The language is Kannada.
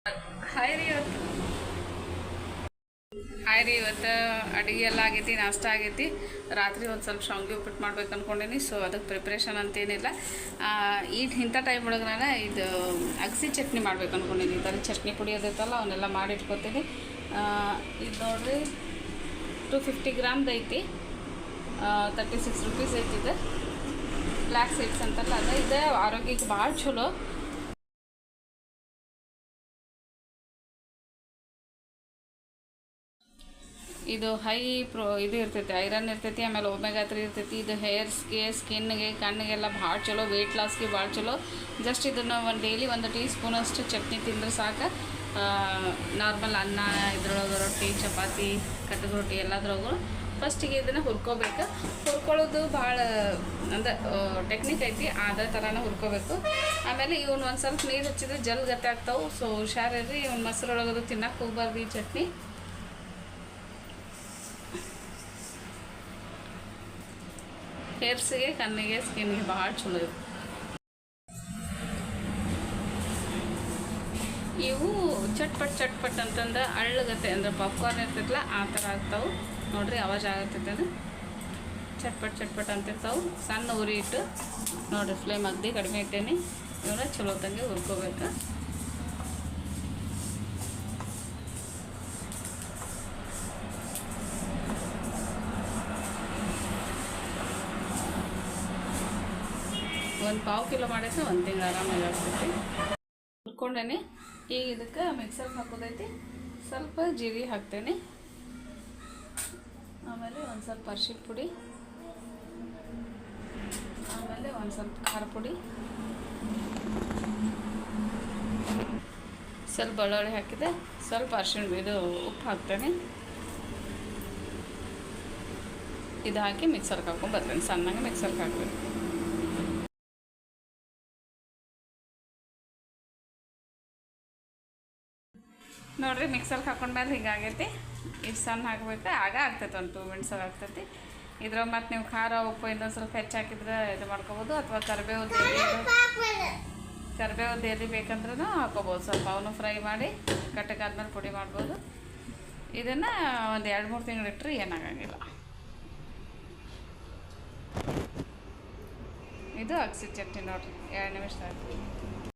ಹಾಯ್ ರೀ ಇವತ್ತು ಅಡುಗೆ ಎಲ್ಲ ಆಗೈತಿ, ನಾಷ್ಟ ಆಗೈತಿ. ರಾತ್ರಿ ಒಂದು ಸ್ವಲ್ಪ ಶಾವಿಗೆ ಉಪ್ಪಿಟ್ಟು ಮಾಡ್ಬೇಕು ಅಂದ್ಕೊಂಡೀನಿ. ಸೊ ಅದಕ್ಕೆ ಪ್ರಿಪ್ರೇಷನ್ ಅಂತೇನಿಲ್ಲ. ಇಂಥ ಟೈಮ್ ಒಳಗೆ ನಾನು ಇದು ಅಗಸಿ ಚಟ್ನಿ ಮಾಡ್ಬೇಕು ಅಂದ್ಕೊಂಡೀನಿ. ಈ ಥರ ಚಟ್ನಿ ಪುಡಿ ಅದೈತಲ್ಲ ಅವನ್ನೆಲ್ಲ ಮಾಡಿ ಇಟ್ಕೊತೀನಿ. ಇದು ನೋಡಿರಿ 250 ಗ್ರಾಮ್ದು ಐತಿ, 36 ರೂಪೀಸ್ ಐತಿ. ಇದು ಬ್ಲ್ಯಾಕ್ ಸೀಡ್ಸ್ ಅಂತಲ್ಲ, ಇದು ಆರೋಗ್ಯಕ್ಕೆ ಭಾಳ ಚಲೋ. ಇದು ಹೈ ಇದು ಇರ್ತೈತಿ, ಐರನ್ ಇರ್ತೈತಿ, ಆಮೇಲೆ ಒಮೆಗಾ 3 ಇರ್ತೈತಿ. ಇದು ಹೇರ್ಸ್ಗೆ, ಸ್ಕಿನ್ಗೆ, ಕಣ್ಣಿಗೆಲ್ಲ ಭಾಳ ಚಲೋ, ವೆಯ್ಟ್ ಲಾಸ್ಗೆ ಭಾಳ ಚಲೋ. ಜಸ್ಟ್ ಇದನ್ನು ಡೈಲಿ 1 ಟೀ ಸ್ಪೂನಷ್ಟು ಚಟ್ನಿ ತಿಂದ್ರೆ ಸಾಕು. ನಾರ್ಮಲ್ ಅನ್ನ, ಇದ್ರೊಳಗೆ ರೊಟ್ಟಿ, ಚಪಾತಿ, ಕಟ್ಟದ ರೊಟ್ಟಿ ಎಲ್ಲದ್ರೊಳಗೂ ಫಸ್ಟಿಗೆ ಇದನ್ನು ಹುರ್ಕೋಬೇಕು. ಹುರ್ಕೊಳ್ಳೋದು ಭಾಳ ಅಂದ್ರೆ ಟೆಕ್ನಿಕ್ ಐತಿ, ಅದೇ ಥರನೇ ಹುರ್ಕೋಬೇಕು. ಆಮೇಲೆ ಇವನು ಒಂದು ಸ್ವಲ್ಪ ನೀರು ಹಚ್ಚಿದ್ರೆ ಜಲ್ ಗತ್ತೆ ಆಗ್ತಾವೆ. ಸೊ ಹುಷಾರಿರ್ರಿ, ಇವ್ನು ಮೊಸರೊಳಗದು ತಿನ್ನಕ್ಕೆ ಹೋಗ್ಬಾರ್ದು ಈ ಚಟ್ನಿ. ಹೇರ್ಸ್ಗೆ, ಕಣ್ಣಿಗೆ, ಸ್ಕಿನ್ಗೆ ಭಾಳ ಚಲೋ ಇವು. ಇವು ಚಟ್ಪಟ್ ಅಂತಂದು ಅಳ್ಳಗತ್ತೆ, ಅಂದ್ರೆ ಪಾಪ್ಕಾರ್ನ್ ಇರ್ತೈತಲ್ಲ ಆ ಥರ ಆಗ್ತಾವೆ ನೋಡ್ರಿ. ಆವಾಜ್ ಆಗತ್ತೈತೆ, ಅದು ಚಟ್ಪಟ್ ಅಂತಿರ್ತಾವೆ. ಸಣ್ಣ ಉರಿ ಇಟ್ಟು ನೋಡಿರಿ, ಫ್ಲೇಮ್ ಅಗ್ದಿ ಕಡಿಮೆ ಇಟ್ಟೇನಿ. ಇವನ್ನ ಚಲೋ ತಂಗೆ ಹುರ್ಕೋಬೇಕು. ಒಂದು 1/4 ಕಿಲೋ ಮಾಡಿದ್ರೆ 1 ತಿಂಗಳು ಆರಾಮಾಗಿ ಆಗ್ತೈತಿ. ಹುರ್ಕೊಂಡೇನೆ. ಈಗ ಇದಕ್ಕೆ ಮಿಕ್ಸರ್ಗೆ ಹಾಕೋದೈತಿ. ಸ್ವಲ್ಪ ಜೀರಿಗೆ ಹಾಕ್ತೇನೆ, ಆಮೇಲೆ ಒಂದು ಸ್ವಲ್ಪ ಅರಿಶಿನ ಪುಡಿ, ಆಮೇಲೆ ಒಂದು ಸ್ವಲ್ಪ ಖಾರ ಪುಡಿ, ಸ್ವಲ್ಪ ಬೆಳ್ಳುಳ್ಳಿ ಹಾಕಿದೆ, ಸ್ವಲ್ಪ ಅರಿಶಿನ ಇದು ಉಪ್ಪು ಹಾಕ್ತೇನೆ. ಇದು ಹಾಕಿ ಮಿಕ್ಸರ್ಗೆ ಹಾಕೊಂಡು ಬರ್ತೇನೆ. ಸಣ್ಣಗೆ ಮಿಕ್ಸರ್ಗೆ ಹಾಕ್ಬೇಕು. ನೋಡಿರಿ, ಮಿಕ್ಸರ್ಗೆ ಹಾಕೊಂಡ್ಮೇಲೆ ಹಿಂಗಾಗೈತಿ. ಇಷ್ಟು ಸಣ್ಣ ಹಾಕಬೇಕು, ಆಗ ಆಗ್ತೈತೆ. ಒಂದು 2 ಮಿನಿಟ್ಸಾಗ ಆಗ್ತೈತಿ. ಇದ್ರಾಗ ಮತ್ತು ನೀವು ಖಾರ ಉಪ್ಪು ಇನ್ನೊಂದು ಸ್ವಲ್ಪ ಹೆಚ್ಚು ಹಾಕಿದ್ರೆ ಇದು ಮಾಡ್ಕೋಬೋದು. ಅಥವಾ ಕರಿಬೇವು ಎಲೆ ಬೇಕಂದ್ರೂ ಹಾಕೋಬೋದು. ಸ್ವಲ್ಪ ಅವನು ಫ್ರೈ ಮಾಡಿ ಕಟ್ಟಕ್ಕಾದ್ಮೇಲೆ ಪುಡಿ ಮಾಡ್ಬೋದು. ಇದನ್ನು ಒಂದು 2-3 ತಿಂಗಳು ಇಟ್ಟರೆ ಏನಾಗಂಗಿಲ್ಲ. ಇದು ಅಗಸಿ ಚಟ್ನಿ ನೋಡಿರಿ, 2 ನಿಮಿಷ ಆಯ್ತು.